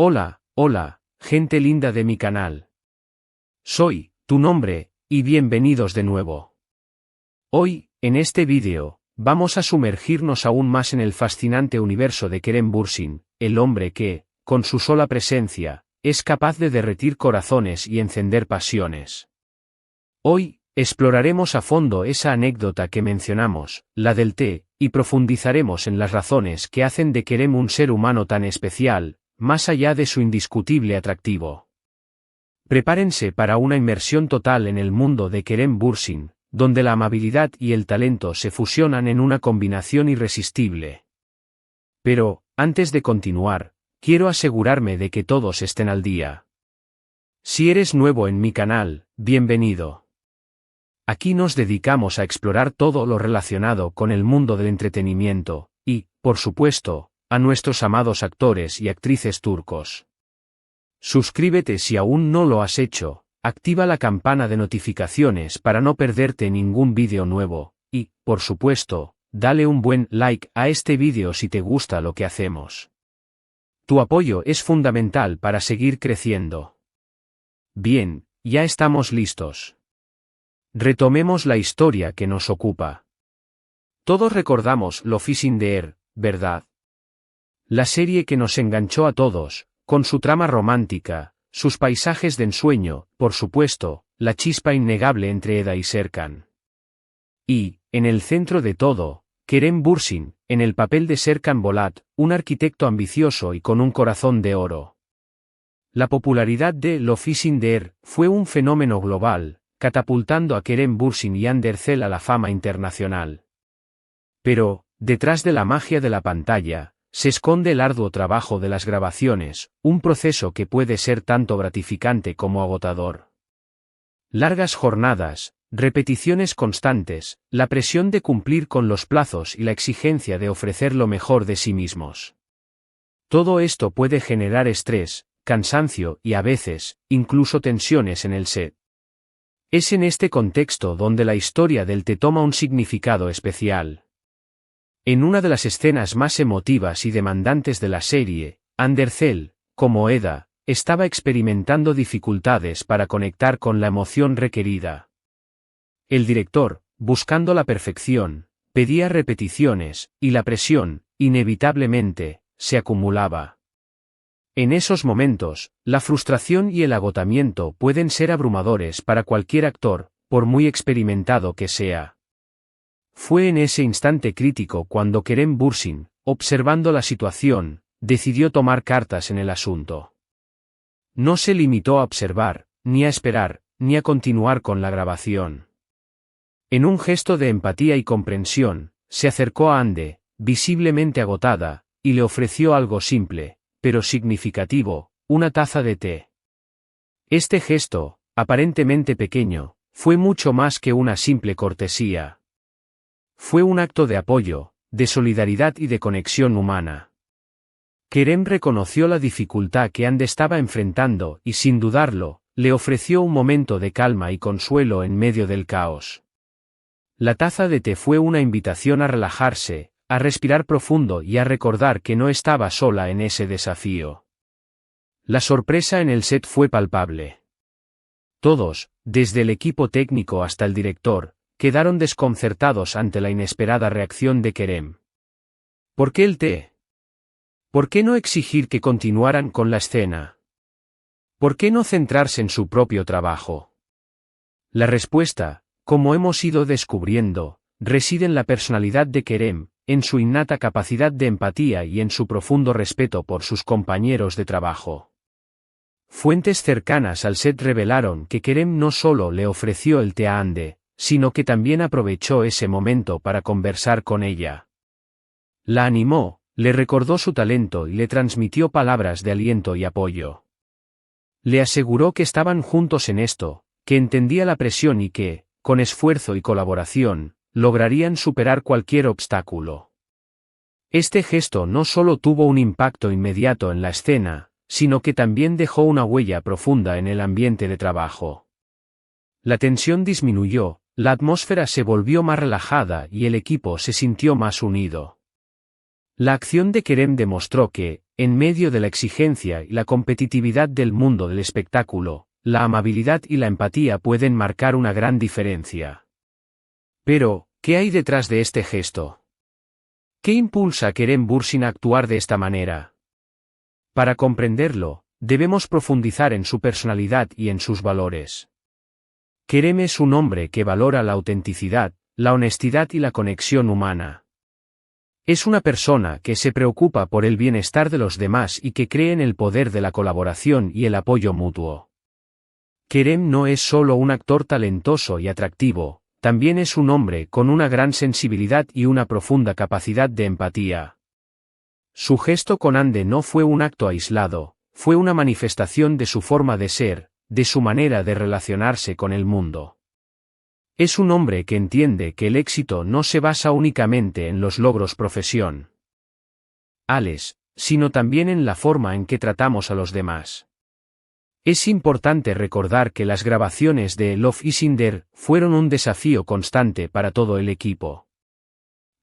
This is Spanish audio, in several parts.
Hola, hola, gente linda de mi canal. Soy, tu nombre, y bienvenidos de nuevo. Hoy, en este vídeo, vamos a sumergirnos aún más en el fascinante universo de Kerem Bürsin, el hombre que, con su sola presencia, es capaz de derretir corazones y encender pasiones. Hoy, exploraremos a fondo esa anécdota que mencionamos, la del té, y profundizaremos en las razones que hacen de Kerem un ser humano tan especial, más allá de su indiscutible atractivo. Prepárense para una inmersión total en el mundo de Kerem Bürsin, donde la amabilidad y el talento se fusionan en una combinación irresistible. Pero, antes de continuar, quiero asegurarme de que todos estén al día. Si eres nuevo en mi canal, bienvenido. Aquí nos dedicamos a explorar todo lo relacionado con el mundo del entretenimiento, y, por supuesto, a nuestros amados actores y actrices turcos. Suscríbete si aún no lo has hecho, activa la campana de notificaciones para no perderte ningún vídeo nuevo, y, por supuesto, dale un buen like a este vídeo si te gusta lo que hacemos. Tu apoyo es fundamental para seguir creciendo. Bien, ya estamos listos. Retomemos la historia que nos ocupa. Todos recordamos Love is in the Air, ¿verdad? La serie que nos enganchó a todos, con su trama romántica, sus paisajes de ensueño, por supuesto, la chispa innegable entre Eda y Serkan. Y, en el centro de todo, Kerem Bürsin, en el papel de Serkan Bolat, un arquitecto ambicioso y con un corazón de oro. La popularidad de Love is in the Air fue un fenómeno global, catapultando a Kerem Bürsin y Hande Erçel a la fama internacional. Pero, detrás de la magia de la pantalla, se esconde el arduo trabajo de las grabaciones, un proceso que puede ser tanto gratificante como agotador. Largas jornadas, repeticiones constantes, la presión de cumplir con los plazos y la exigencia de ofrecer lo mejor de sí mismos. Todo esto puede generar estrés, cansancio y a veces, incluso tensiones en el set. Es en este contexto donde la historia del té toma un significado especial. En una de las escenas más emotivas y demandantes de la serie, Hande Erçel, como Eda, estaba experimentando dificultades para conectar con la emoción requerida. El director, buscando la perfección, pedía repeticiones, y la presión, inevitablemente, se acumulaba. En esos momentos, la frustración y el agotamiento pueden ser abrumadores para cualquier actor, por muy experimentado que sea. Fue en ese instante crítico cuando Kerem Bürsin, observando la situación, decidió tomar cartas en el asunto. No se limitó a observar, ni a esperar, ni a continuar con la grabación. En un gesto de empatía y comprensión, se acercó a Hande, visiblemente agotada, y le ofreció algo simple, pero significativo, una taza de té. Este gesto, aparentemente pequeño, fue mucho más que una simple cortesía. Fue un acto de apoyo, de solidaridad y de conexión humana. Kerem reconoció la dificultad que Hande estaba enfrentando y sin dudarlo, le ofreció un momento de calma y consuelo en medio del caos. La taza de té fue una invitación a relajarse, a respirar profundo y a recordar que no estaba sola en ese desafío. La sorpresa en el set fue palpable. Todos, desde el equipo técnico hasta el director, quedaron desconcertados ante la inesperada reacción de Kerem. ¿Por qué el té? ¿Por qué no exigir que continuaran con la escena? ¿Por qué no centrarse en su propio trabajo? La respuesta, como hemos ido descubriendo, reside en la personalidad de Kerem, en su innata capacidad de empatía y en su profundo respeto por sus compañeros de trabajo. Fuentes cercanas al set revelaron que Kerem no solo le ofreció el té a Hande, sino que también aprovechó ese momento para conversar con ella. La animó, le recordó su talento y le transmitió palabras de aliento y apoyo. Le aseguró que estaban juntos en esto, que entendía la presión y que, con esfuerzo y colaboración, lograrían superar cualquier obstáculo. Este gesto no solo tuvo un impacto inmediato en la escena, sino que también dejó una huella profunda en el ambiente de trabajo. La tensión disminuyó, la atmósfera se volvió más relajada y el equipo se sintió más unido. La acción de Kerem demostró que, en medio de la exigencia y la competitividad del mundo del espectáculo, la amabilidad y la empatía pueden marcar una gran diferencia. Pero, ¿qué hay detrás de este gesto? ¿Qué impulsa a Kerem Bürsin a actuar de esta manera? Para comprenderlo, debemos profundizar en su personalidad y en sus valores. Kerem es un hombre que valora la autenticidad, la honestidad y la conexión humana. Es una persona que se preocupa por el bienestar de los demás y que cree en el poder de la colaboración y el apoyo mutuo. Kerem no es solo un actor talentoso y atractivo, también es un hombre con una gran sensibilidad y una profunda capacidad de empatía. Su gesto con Hande no fue un acto aislado, fue una manifestación de su forma de ser, de su manera de relacionarse con el mundo. Es un hombre que entiende que el éxito no se basa únicamente en los logros profesionales, sino también en la forma en que tratamos a los demás. Es importante recordar que las grabaciones de Love is in the Air fueron un desafío constante para todo el equipo.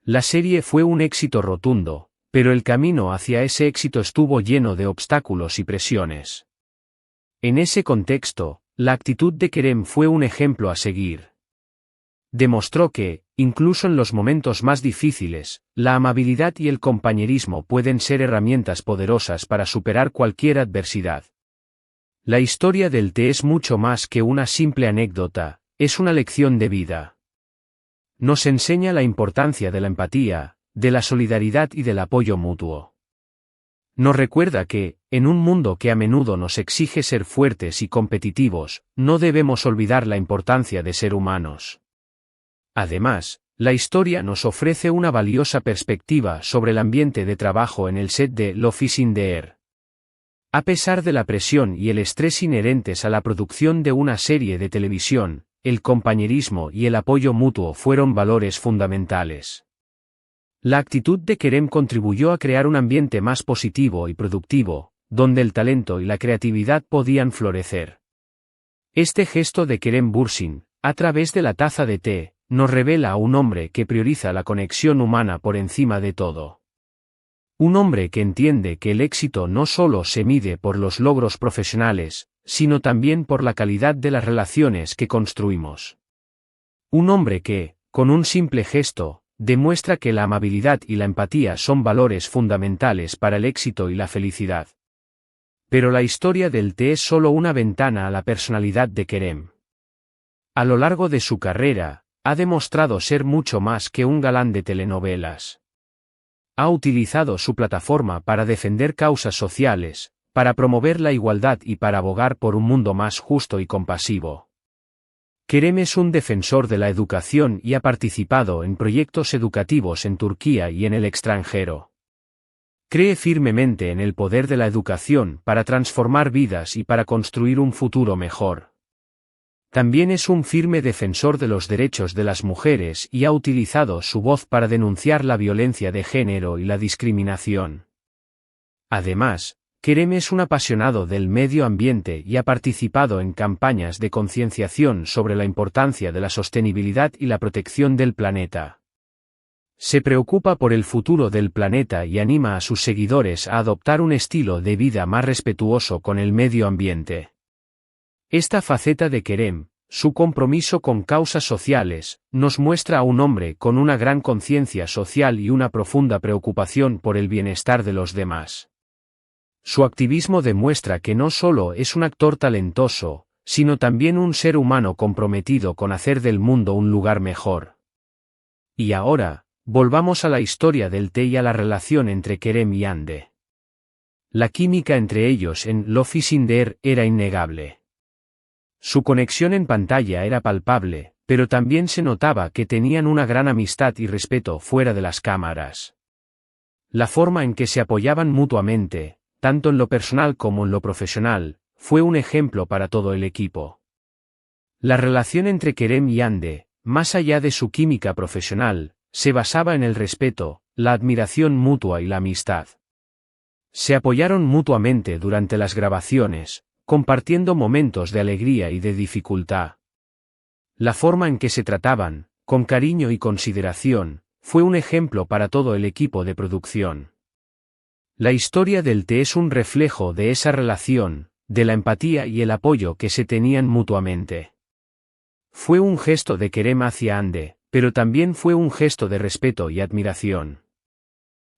La serie fue un éxito rotundo, pero el camino hacia ese éxito estuvo lleno de obstáculos y presiones. En ese contexto, la actitud de Kerem fue un ejemplo a seguir. Demostró que, incluso en los momentos más difíciles, la amabilidad y el compañerismo pueden ser herramientas poderosas para superar cualquier adversidad. La historia del té es mucho más que una simple anécdota, es una lección de vida. Nos enseña la importancia de la empatía, de la solidaridad y del apoyo mutuo. Nos recuerda que, en un mundo que a menudo nos exige ser fuertes y competitivos, no debemos olvidar la importancia de ser humanos. Además, la historia nos ofrece una valiosa perspectiva sobre el ambiente de trabajo en el set de Love is in the Air. A pesar de la presión y el estrés inherentes a la producción de una serie de televisión, el compañerismo y el apoyo mutuo fueron valores fundamentales. La actitud de Kerem contribuyó a crear un ambiente más positivo y productivo, donde el talento y la creatividad podían florecer. Este gesto de Kerem Bürsin, a través de la taza de té, nos revela a un hombre que prioriza la conexión humana por encima de todo. Un hombre que entiende que el éxito no solo se mide por los logros profesionales, sino también por la calidad de las relaciones que construimos. Un hombre que, con un simple gesto, demuestra que la amabilidad y la empatía son valores fundamentales para el éxito y la felicidad. Pero la historia del té es solo una ventana a la personalidad de Kerem. A lo largo de su carrera, ha demostrado ser mucho más que un galán de telenovelas. Ha utilizado su plataforma para defender causas sociales, para promover la igualdad y para abogar por un mundo más justo y compasivo. Kerem es un defensor de la educación y ha participado en proyectos educativos en Turquía y en el extranjero. Cree firmemente en el poder de la educación para transformar vidas y para construir un futuro mejor. También es un firme defensor de los derechos de las mujeres y ha utilizado su voz para denunciar la violencia de género y la discriminación. Además, Kerem es un apasionado del medio ambiente y ha participado en campañas de concienciación sobre la importancia de la sostenibilidad y la protección del planeta. Se preocupa por el futuro del planeta y anima a sus seguidores a adoptar un estilo de vida más respetuoso con el medio ambiente. Esta faceta de Kerem, su compromiso con causas sociales, nos muestra a un hombre con una gran conciencia social y una profunda preocupación por el bienestar de los demás. Su activismo demuestra que no solo es un actor talentoso, sino también un ser humano comprometido con hacer del mundo un lugar mejor. Y ahora, volvamos a la historia del té y a la relación entre Kerem y Hande. La química entre ellos en Love is in the Air era innegable. Su conexión en pantalla era palpable, pero también se notaba que tenían una gran amistad y respeto fuera de las cámaras. La forma en que se apoyaban mutuamente, tanto en lo personal como en lo profesional, fue un ejemplo para todo el equipo. La relación entre Kerem y Hande, más allá de su química profesional, se basaba en el respeto, la admiración mutua y la amistad. Se apoyaron mutuamente durante las grabaciones, compartiendo momentos de alegría y de dificultad. La forma en que se trataban, con cariño y consideración, fue un ejemplo para todo el equipo de producción. La historia del té es un reflejo de esa relación, de la empatía y el apoyo que se tenían mutuamente. Fue un gesto de Kerem hacia Hande, pero también fue un gesto de respeto y admiración.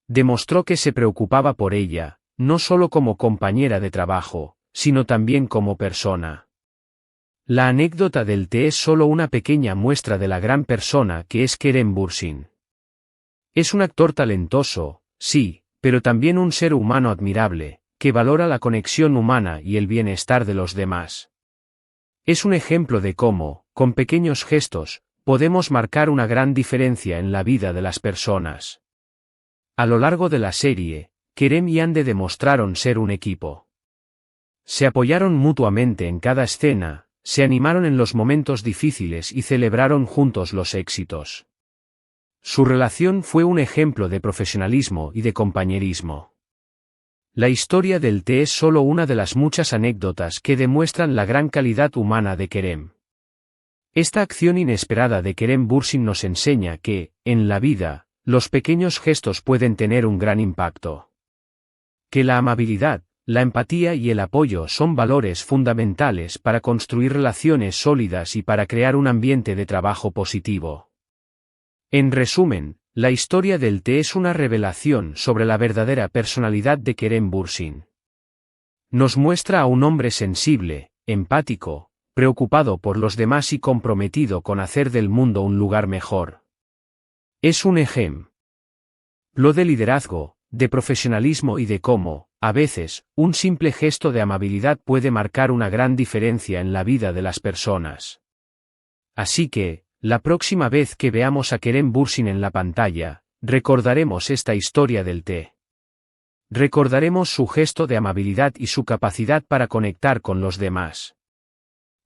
Demostró que se preocupaba por ella, no solo como compañera de trabajo, sino también como persona. La anécdota del té es solo una pequeña muestra de la gran persona que es Kerem Bürsin. Es un actor talentoso, sí, pero también un ser humano admirable, que valora la conexión humana y el bienestar de los demás. Es un ejemplo de cómo, con pequeños gestos, podemos marcar una gran diferencia en la vida de las personas. A lo largo de la serie, Kerem y Hande demostraron ser un equipo. Se apoyaron mutuamente en cada escena, se animaron en los momentos difíciles y celebraron juntos los éxitos. Su relación fue un ejemplo de profesionalismo y de compañerismo. La historia del té es solo una de las muchas anécdotas que demuestran la gran calidad humana de Kerem. Esta acción inesperada de Kerem Bürsin nos enseña que, en la vida, los pequeños gestos pueden tener un gran impacto. Que la amabilidad, la empatía y el apoyo son valores fundamentales para construir relaciones sólidas y para crear un ambiente de trabajo positivo. En resumen, la historia del té es una revelación sobre la verdadera personalidad de Kerem Bürsin. Nos muestra a un hombre sensible, empático, preocupado por los demás y comprometido con hacer del mundo un lugar mejor. Es un ejemplo de liderazgo, de profesionalismo y de cómo, a veces, un simple gesto de amabilidad puede marcar una gran diferencia en la vida de las personas. Así que, la próxima vez que veamos a Kerem Bürsin en la pantalla, recordaremos esta historia del té. Recordaremos su gesto de amabilidad y su capacidad para conectar con los demás.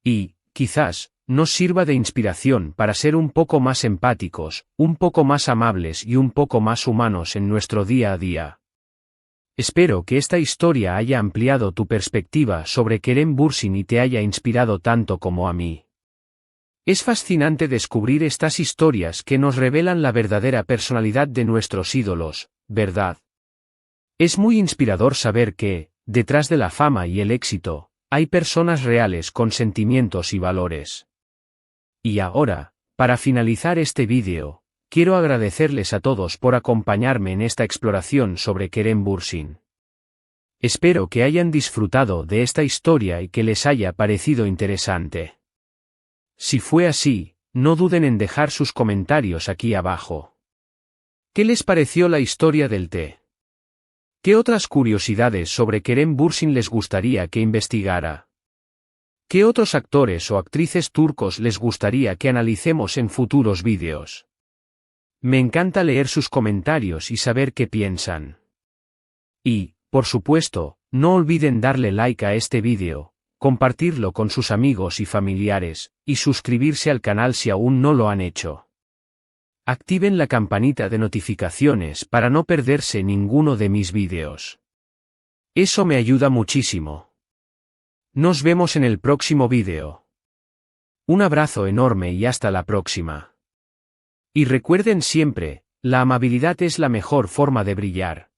Y, quizás, nos sirva de inspiración para ser un poco más empáticos, un poco más amables y un poco más humanos en nuestro día a día. Espero que esta historia haya ampliado tu perspectiva sobre Kerem Bürsin y te haya inspirado tanto como a mí. Es fascinante descubrir estas historias que nos revelan la verdadera personalidad de nuestros ídolos, ¿verdad? Es muy inspirador saber que, detrás de la fama y el éxito, hay personas reales con sentimientos y valores. Y ahora, para finalizar este vídeo, quiero agradecerles a todos por acompañarme en esta exploración sobre Kerem Bürsin. Espero que hayan disfrutado de esta historia y que les haya parecido interesante. Si fue así, no duden en dejar sus comentarios aquí abajo. ¿Qué les pareció la historia del té? ¿Qué otras curiosidades sobre Kerem Bürsin les gustaría que investigara? ¿Qué otros actores o actrices turcos les gustaría que analicemos en futuros vídeos? Me encanta leer sus comentarios y saber qué piensan. Y, por supuesto, no olviden darle like a este vídeo, compartirlo con sus amigos y familiares, y suscribirse al canal si aún no lo han hecho. Activen la campanita de notificaciones para no perderse ninguno de mis vídeos. Eso me ayuda muchísimo. Nos vemos en el próximo vídeo. Un abrazo enorme y hasta la próxima. Y recuerden siempre, la amabilidad es la mejor forma de brillar.